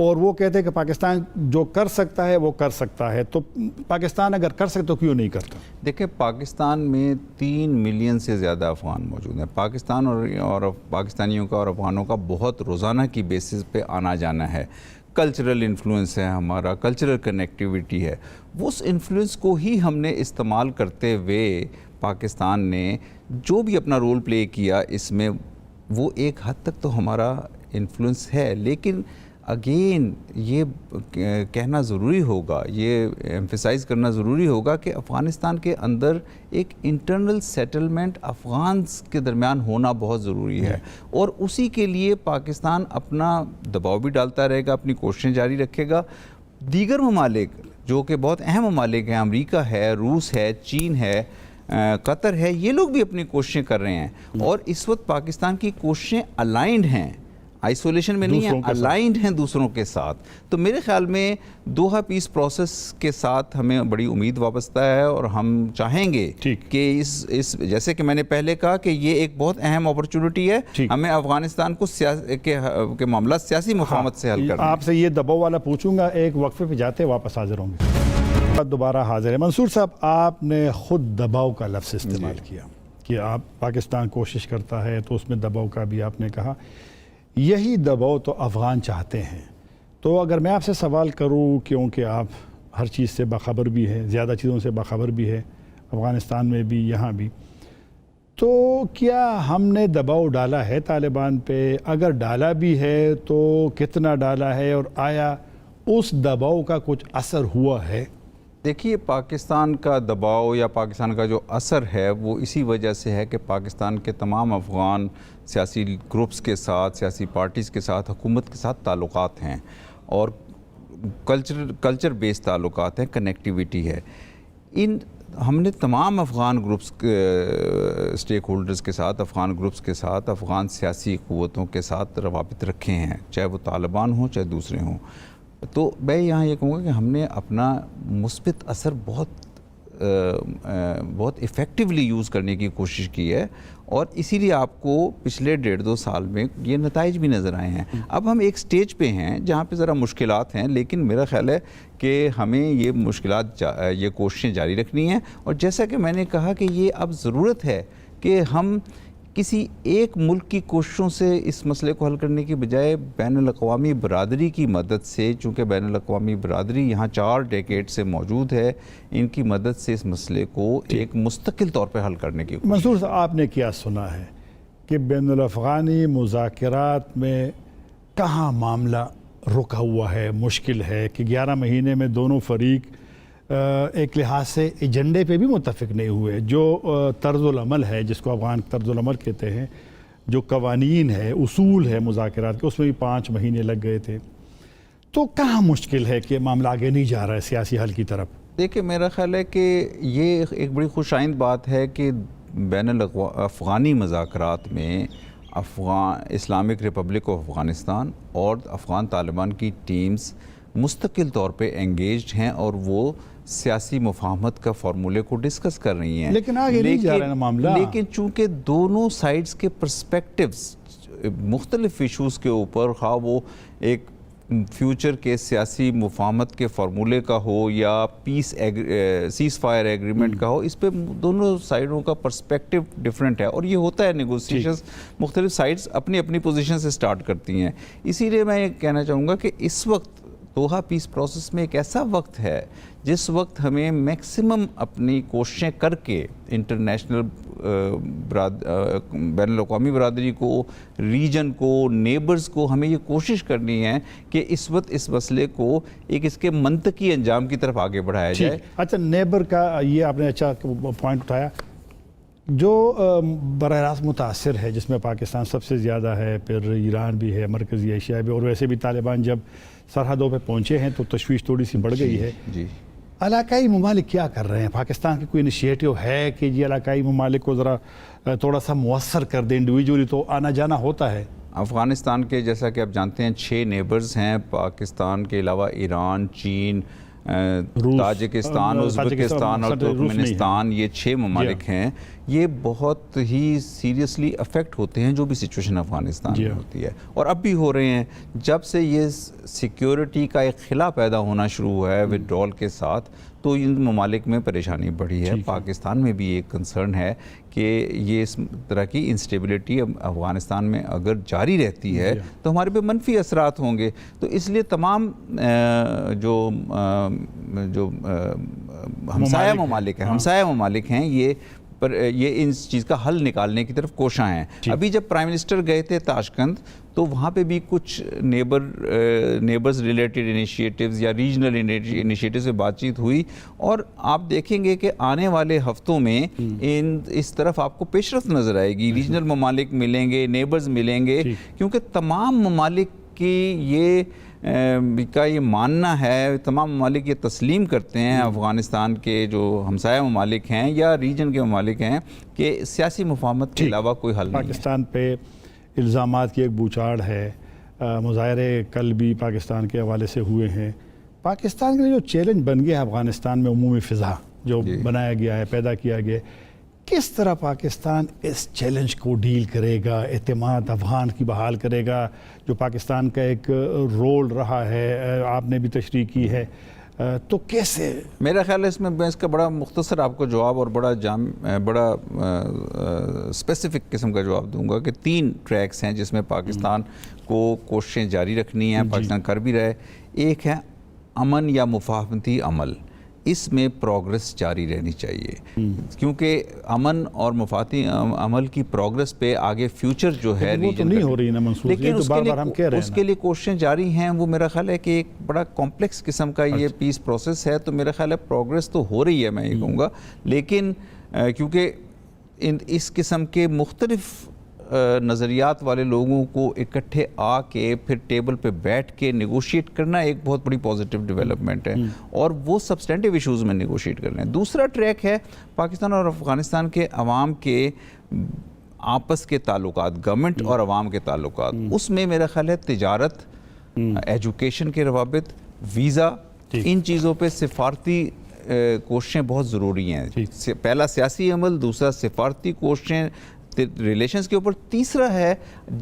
اور وہ کہتے ہیں کہ پاکستان جو کر سکتا ہے وہ کر سکتا ہے، تو پاکستان اگر کر سکتا تو کیوں نہیں کرتا؟ دیکھیں پاکستان میں 3 ملین سے زیادہ افغان موجود ہیں. پاکستان اور پاکستانیوں کا اور افغانوں کا بہت روزانہ کی بیسس پہ آنا جانا ہے. کلچرل انفلوئنس ہے ہمارا، کلچرل کنیکٹیوٹی ہے. اس انفلوئنس کو ہی ہم نے استعمال کرتے ہوئے پاکستان نے جو بھی اپنا رول پلے کیا اس میں، وہ ایک حد تک تو ہمارا انفلوئنس ہے. لیکن اگین یہ کہنا ضروری ہوگا، یہ ایمفیسائز کرنا ضروری ہوگا کہ افغانستان کے اندر ایک انٹرنل سیٹلمنٹ افغانز کے درمیان ہونا بہت ضروری ہے، اور اسی کے لیے پاکستان اپنا دباؤ بھی ڈالتا رہے گا، اپنی کوششیں جاری رکھے گا. دیگر ممالک جو کہ بہت اہم ممالک ہیں، امریکہ ہے، روس ہے، چین ہے، قطر ہے، یہ لوگ بھی اپنی کوششیں کر رہے ہیں. اور اس وقت پاکستان کی کوششیں الائنڈ ہیں، آئسولیشن میں نہیں ہیں، الائنڈ ہیں دوسروں کے ساتھ. تو میرے خیال میں دوحہ پیس پروسیس کے ساتھ ہمیں بڑی امید وابستہ ہے، اور ہم چاہیں گے کہ اس جیسے کہ میں نے پہلے کہا کہ یہ ایک بہت اہم اپرچونٹی ہے، ہمیں افغانستان کو کے معاملات سیاسی مفاہمت سے حل کرنا ہے. آپ سے یہ دباؤ والا پوچھوں گا، ایک وقفے پہ جاتے واپس حاضر ہوں گے. دوبارہ حاضر ہے. منصور صاحب، آپ نے خود دباؤ کا لفظ استعمال کیا کہ آپ پاکستان کوشش کرتا ہے تو اس میں دباؤ کا بھی آپ نے کہا. یہی دباؤ تو افغان چاہتے ہیں. تو اگر میں آپ سے سوال کروں، کیونکہ آپ ہر چیز سے باخبر بھی ہے، زیادہ چیزوں سے باخبر بھی ہے، افغانستان میں بھی یہاں بھی، تو کیا ہم نے دباؤ ڈالا ہے طالبان پہ؟ اگر ڈالا بھی ہے تو کتنا ڈالا ہے، اور آیا اس دباؤ کا کچھ اثر ہوا ہے؟ دیکھیے پاکستان کا دباؤ یا پاکستان کا جو اثر ہے وہ اسی وجہ سے ہے کہ پاکستان کے تمام افغان سیاسی گروپس کے ساتھ، سیاسی پارٹیز کے ساتھ، حکومت کے ساتھ تعلقات ہیں، اور کلچر بیس تعلقات ہیں، کنیکٹیوٹی ہے. ہم نے تمام افغان گروپس اسٹیک ہولڈرز کے ساتھ، افغان گروپس کے ساتھ، افغان سیاسی قوتوں کے ساتھ روابط رکھے ہیں، چاہے وہ طالبان ہوں چاہے دوسرے ہوں. تو میں یہاں یہ کہوں گا کہ ہم نے اپنا مثبت اثر بہت ایفیکٹیولی یوز کرنے کی کوشش کی ہے، اور اسی لیے آپ کو پچھلے 1.5-2 سال میں یہ نتائج بھی نظر آئے ہیں. اب ہم ایک سٹیج پہ ہیں جہاں پہ ذرا مشکلات ہیں، لیکن میرا خیال ہے کہ ہمیں یہ مشکلات، یہ کوششیں جاری رکھنی ہیں. اور جیسا کہ میں نے کہا کہ یہ اب ضرورت ہے کہ ہم کسی ایک ملک کی کوششوں سے اس مسئلے کو حل کرنے کی بجائے بین الاقوامی برادری کی مدد سے، چونکہ بین الاقوامی برادری یہاں 4 ڈیکیڈ سے موجود ہے، ان کی مدد سے اس مسئلے کو ایک مستقل طور پہ حل کرنے کی کوشش. منصور صاحب، آپ نے کیا سنا ہے کہ بین الافغانی مذاکرات میں کہاں معاملہ رکا ہوا ہے، مشکل ہے، کہ 11 مہینے میں دونوں فریق ایک لحاظ سے ایجنڈے پہ بھی متفق نہیں ہوئے؟ جو طرز العمل ہے، جس کو افغان طرز العمل کہتے ہیں، جو قوانین ہے، اصول ہے مذاکرات کے، اس میں بھی 5 مہینے لگ گئے تھے. تو کہاں مشکل ہے کہ معاملہ آگے نہیں جا رہا ہے سیاسی حل کی طرف؟ دیکھیں میرا خیال ہے کہ یہ ایک بڑی خوش آئند بات ہے کہ بین الافغانی مذاکرات میں اسلامک ریپبلک آف افغانستان اور افغان طالبان کی ٹیمز مستقل طور پہ انگیجڈ ہیں، اور وہ سیاسی مفاہمت کا فارمولے کو ڈسکس کر رہی ہیں. لیکن آگے نہیں جا رہا ہے معاملہ. لیکن چونکہ دونوں سائڈز کے پرسپیکٹیوز مختلف ایشوز کے اوپر، خواہ وہ ایک فیوچر کے سیاسی مفاہمت کے فارمولے کا ہو یا سیز فائر ایگریمنٹ کا ہو، اس پہ دونوں سائڈوں کا پرسپیکٹیو ڈیفرنٹ ہے، اور یہ ہوتا ہے نیگوسیشنز مختلف سائڈز اپنی اپنی پوزیشن سے سٹارٹ کرتی ہیں. اسی لیے میں یہ کہنا چاہوں گا کہ اس وقت دوحہ پیس پروسیس میں ایک ایسا وقت ہے جس وقت ہمیں میکسیمم اپنی کوششیں کر کے انٹرنیشنل بین الاقوامی برادری کو، ریجن کو، نیبرز کو، ہمیں یہ کوشش کرنی ہے کہ اس وقت اس مسئلے کو ایک اس کے منطقی انجام کی طرف آگے بڑھایا جائے. اچھا، نیبر کا یہ آپ نے اچھا پوائنٹ اٹھایا. جو براہ راست متاثر ہے، جس میں پاکستان سب سے زیادہ ہے، پھر ایران بھی ہے، مرکزی ایشیا بھی، اور ویسے بھی طالبان جب سرحدوں پہ پہنچے ہیں تو تشویش تھوڑی سی بڑھ گئی ہے. علاقائی ممالک کیا کر رہے ہیں؟ پاکستان کی کوئی انیشیٹو ہے کہ یہ علاقائی ممالک کو ذرا تھوڑا سا مؤثر کر دیں؟ انڈیویجولی تو آنا جانا ہوتا ہے. افغانستان کے جیسا کہ آپ جانتے ہیں 6 نیبرز ہیں پاکستان کے علاوہ، ایران، چین، تاجکستان، ازبکستان اور ترکمنستان، یہ 6 ممالک ہیں، یہ بہت ہی سیریسلی افیکٹ ہوتے ہیں جو بھی سچویشن افغانستان میں ہوتی ہے، اور اب بھی ہو رہے ہیں۔ جب سے یہ سیکیورٹی کا ایک خلا پیدا ہونا شروع ہوا ہے وڈرال کے ساتھ، تو ان ممالک میں پریشانی بڑھی ہے۔ پاکستان میں بھی ایک کنسرن ہے کہ یہ اس طرح کی انسٹیبلٹی افغانستان میں اگر جاری رہتی ہے تو ہمارے پہ منفی اثرات ہوں گے۔ تو اس لیے تمام جو ہمسایہ ممالک ہیں یہ اس چیز کا حل نکالنے کی طرف کوشاں ہیں۔ ابھی جب پرائم منسٹر گئے تھے تاشقند، تو وہاں پہ بھی کچھ نیبرز ریلیٹڈ انیشیٹیوز یا ریجنل انیشیٹیوز سے بات چیت ہوئی، اور آپ دیکھیں گے کہ آنے والے ہفتوں میں اس طرف آپ کو پیش رفت نظر آئے گی۔ ریجنل ممالک ملیں گے، نیبرز ملیں گے، کیونکہ تمام ممالک کی یہ ماننا ہے، تمام ممالک یہ تسلیم کرتے ہیں، افغانستان کے جو ہمسایہ ممالک ہیں یا ریجن کے ممالک ہیں، کہ سیاسی مفاہمت کے علاوہ کوئی حل نہیں ہے۔ پاکستان پہ الزامات کی ایک بوچھاڑ ہے، مظاہرے کل بھی پاکستان کے حوالے سے ہوئے ہیں۔ پاکستان کے جو چیلنج بن گیا ہے افغانستان میں، عمومی فضا جو بنایا گیا ہے، پیدا کیا گیا ہے، کس طرح پاکستان اس چیلنج کو ڈیل کرے گا، اعتماد افغان کی بحال کرے گا، جو پاکستان کا ایک رول رہا ہے، آپ نے بھی تشریح کی ہے، تو کیسے؟ میرا خیال ہے میں اس کا بڑا مختصر آپ کو جواب اور بڑا اسپیسیفک قسم کا جواب دوں گا کہ 3 ٹریکس ہیں جس میں پاکستان کو کوششیں جاری رکھنی ہیں، پاکستان کر بھی رہے۔ ایک ہے امن یا مفاہمتی عمل، اس میں پروگرس جاری رہنی چاہیے، کیونکہ امن اور مفاہمتی عمل کی پروگرس پہ آگے فیوچر جو ہے نہیں ہو رہی نا منصور، لیکن اس کے لیے کوششیں جاری ہیں۔ وہ میرا خیال ہے کہ ایک بڑا کمپلیکس قسم کا یہ پیس پروسیس ہے، تو میرا خیال ہے پروگرس تو ہو رہی ہے، میں یہ کہوں گا، لیکن کیونکہ اس قسم کے مختلف نظریات والے لوگوں کو اکٹھے آ کے پھر ٹیبل پہ بیٹھ کے نیگوشیٹ کرنا ایک بہت بڑی پازیٹیو ڈیولپمنٹ ہے، اور وہ سبسٹینٹیو ایشوز میں نیگوشیٹ کر رہے ہیں۔ دوسرا ٹریک ہے پاکستان اور افغانستان کے عوام کے آپس کے تعلقات، گورنمنٹ اور عوام کے تعلقات، اس میں میرا خیال ہے تجارت، ایجوکیشن کے روابط، ویزا، ان چیزوں پہ سفارتی کوششیں بہت ضروری ہیں۔ پہلا سیاسی عمل، دوسرا سفارتی کوششیں ریلیشنز کے اوپر، تیسرا ہے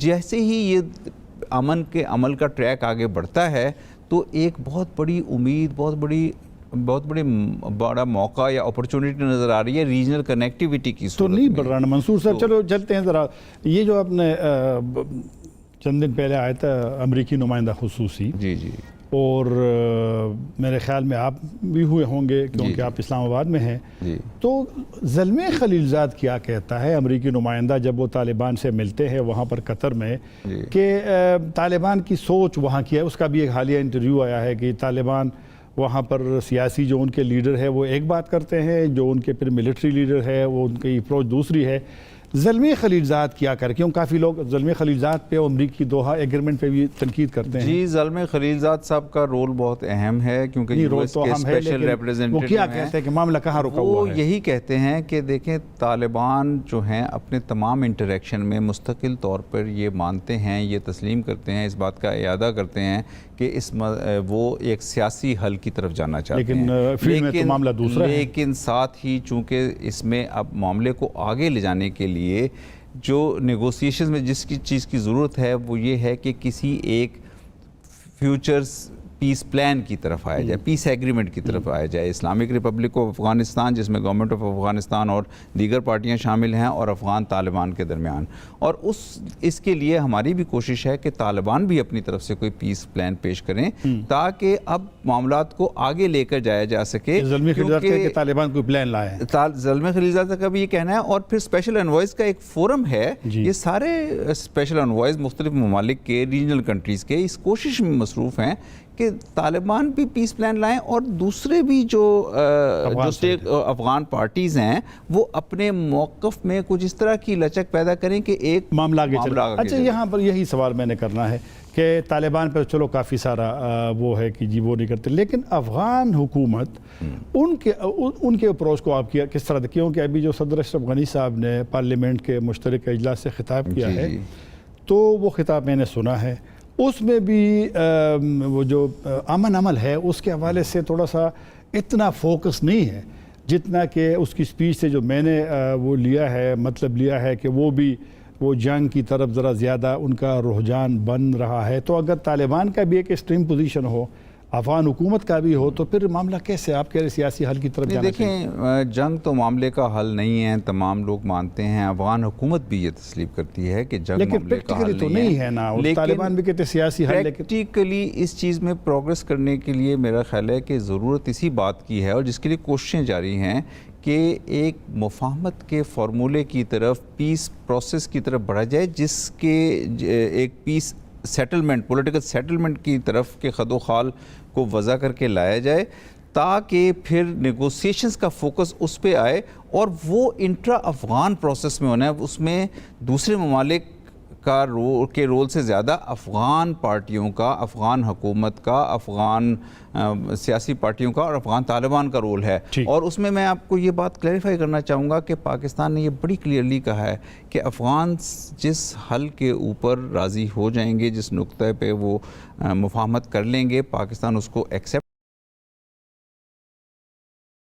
جیسے ہی یہ امن کے عمل کا ٹریک آگے بڑھتا ہے تو ایک بہت بڑی امید، بہت بڑا موقع یا اپرچونٹی نظر آ رہی ہے ریجنل کنیکٹیویٹی کی صورت میں۔ تو نہیں بڑھ رہا نا منصور صاحب، چلو چلتے ہیں ذرا، یہ جو آپ نے چند دن پہلے آیا تھا امریکی نمائندہ خصوصی، جی اور میرے خیال میں آپ بھی ہوئے ہوں گے کیونکہ آپ اسلام آباد میں ہیں، تو زلمے خلیلزاد کیا کہتا ہے امریکی نمائندہ جب وہ طالبان سے ملتے ہیں وہاں پر قطر میں، کہ طالبان کی سوچ وہاں کی ہے؟ اس کا بھی ایک حالیہ انٹرویو آیا ہے کہ طالبان وہاں پر سیاسی جو ان کے لیڈر ہے وہ ایک بات کرتے ہیں، جو ان کے پھر ملٹری لیڈر ہے وہ ان کی اپروچ دوسری ہے۔ زلمی خلیلزاد کیا کر، کیوں کافی لوگ زلمی خلیلزاد پہ امریکی دوحہ ایگریمنٹ پہ بھی تنقید کرتے ہیں؟ جی، زلمی خلیلزاد صاحب کا رول بہت اہم ہے، کیونکہ یو ایس کے اسپیشل ریپریزنٹیٹیو ہیں۔ وہ کیا کہتے ہیں کہ معاملہ کہاں رکا ہوا ہے؟ وہ یہی کہتے ہیں کہ دیکھیں طالبان جو ہیں اپنے تمام انٹریکشن میں مستقل طور پر یہ مانتے ہیں، یہ تسلیم کرتے ہیں، اس بات کا اعادہ کرتے ہیں کہ وہ ایک سیاسی حل کی طرف جانا چاہتے ہیں، لیکن ساتھ ہی چونکہ اس میں اب معاملے کو آگے لے جانے کے لیے جو نیگوسیشنز میں جس کی چیز کی ضرورت ہے وہ یہ ہے کہ کسی ایک فیوچرز پیس پلان کی طرف آیا جائے، پیس ایگریمنٹ کی طرف آیا جائے۔ اسلامک ریپبلک آف افغانستان، جس میں گورنمنٹ آف افغانستان اور دیگر پارٹیاں شامل ہیں، اور افغان طالبان کے درمیان، اور اس کے لیے ہماری بھی کوشش ہے کہ طالبان بھی اپنی طرف سے کوئی پیس پلان پیش کریں تاکہ اب معاملات کو آگے لے کر جایا جا سکے۔ زلمی خلیلزاد کہ طالبان کوئی پلان لائے، زلمی خلیلزاد کا بھی یہ کہنا ہے، اور پھر اسپیشل انوائز کا ایک فورم ہے، یہ سارے اسپیشل انوائز مختلف ممالک کے، ریجنل کنٹریز کے اس کوشش میں مصروف ہیں کہ طالبان بھی پیس پلان لائیں، اور دوسرے بھی جو افغان پارٹیز ہیں وہ اپنے موقف میں کچھ اس طرح کی لچک پیدا کریں کہ ایک معاملہ آگے چلے۔ اچھا، یہاں پر یہی سوال میں نے کرنا ہے کہ طالبان پر چلو کافی سارا وہ ہے کہ جی وہ نہیں کرتے، لیکن افغان حکومت ان کے اپروچ کو آپ کس طرح دیکھیں؟ کیونکہ ابھی جو صدر اشرف غنی صاحب نے پارلیمنٹ کے مشترکہ اجلاس سے خطاب کیا ہے، تو وہ خطاب میں نے سنا ہے، اس میں بھی وہ جو امن عمل ہے اس کے حوالے سے تھوڑا سا اتنا فوکس نہیں ہے جتنا کہ اس کی سپیچ سے جو میں نے وہ لیا ہے، مطلب لیا ہے کہ وہ بھی وہ جنگ کی طرف ذرا زیادہ ان کا رجحان بن رہا ہے. تو اگر طالبان کا بھی ایک ایکسٹریم پوزیشن ہو، افغان حکومت کا بھی ہو، تو پھر معاملہ کیسے آپ کہہ رہے سیاسی حل کی طرف جانا چاہیے؟ دیکھیں، جنگ تو معاملے کا حل نہیں ہے، تمام لوگ مانتے ہیں، افغان حکومت بھی یہ تسلیم کرتی ہے کہ جنگ معاملے کا حل تو نہیں ہے نا. طالبان بھی کہتے سیاسی حل، لیکن پریکٹیکلی اس چیز میں پروگریس کرنے کے لیے میرا خیال ہے کہ ضرورت اسی بات کی ہے، اور جس کے لیے کوششیں جاری ہیں کہ ایک مفاہمت کے فارمولے کی طرف، پیس پروسیس کی طرف بڑھا جائے، جس کے ایک پیس سیٹلمنٹ، پولیٹیکل سیٹلمنٹ کی طرف کے خد و خال کو وضع کر کے لایا جائے، تاکہ پھر نیگوسیشنز کا فوکس اس پہ آئے اور وہ انٹرا افغان پروسیس میں ہونا ہے. اس میں دوسرے ممالک کا رول سے زیادہ افغان پارٹیوں کا، افغان حکومت کا، افغان سیاسی پارٹیوں کا اور افغان طالبان کا رول ہے. اور اس میں آپ کو یہ بات کلیریفائی کرنا چاہوں گا کہ پاکستان نے یہ بڑی کلیئرلی کہا ہے کہ افغان جس حل کے اوپر راضی ہو جائیں گے، جس نقطہ پہ وہ مفاہمت کر لیں گے، پاکستان اس کو ایکسیپٹ